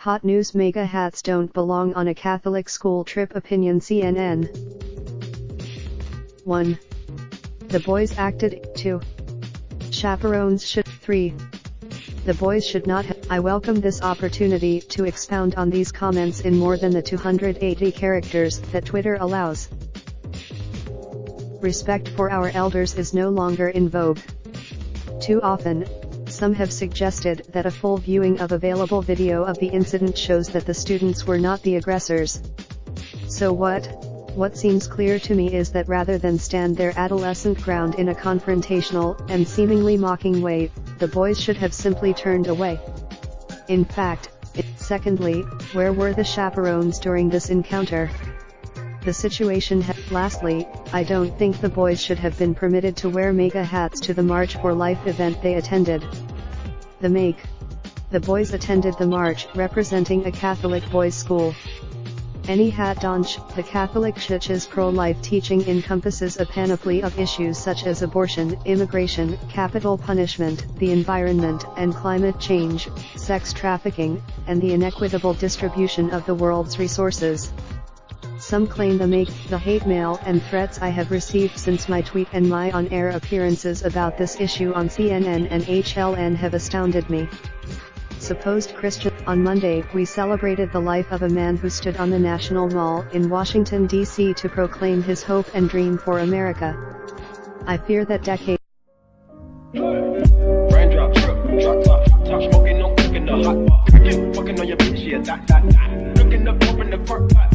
Hot news: MAGA hats don't belong on a Catholic school trip. Opinion CNN. 1. The boys acted. 2. Chaperones should. 3. The boys should not have. I welcome this opportunity to expound on these comments in more than the 280 characters that Twitter allows. Respect for our elders is no longer in vogue. Too often, some have suggested that a full viewing of available video of the incident shows that the students were not the aggressors. So what seems clear to me is that rather than stand their adolescent ground in a confrontational and seemingly mocking way, the boys should have simply turned away. In fact, secondly, where were the chaperones during this encounter? The situation. Lastly, I don't think the boys should have been permitted to wear MAGA hats to the March for Life event they attended. The boys attended the march representing a Catholic boys' school. Any hat donch, the Catholic Church's pro-life teaching encompasses a panoply of issues such as abortion, immigration, capital punishment, the environment and climate change, sex trafficking, and the inequitable distribution of the world's resources. Some claim the hate mail and threats I have received since my tweet and my on-air appearances about this issue on CNN and HLN have astounded me. Supposed Christian. On Monday, we celebrated the life of a man who stood on the National Mall in Washington, D.C. to proclaim his hope and dream for America. I fear that decades. Raindrop, drop top, top smoking, no cooking the hot pot. Fucking on your bitch, yeah, that. Looking up, open the park pot.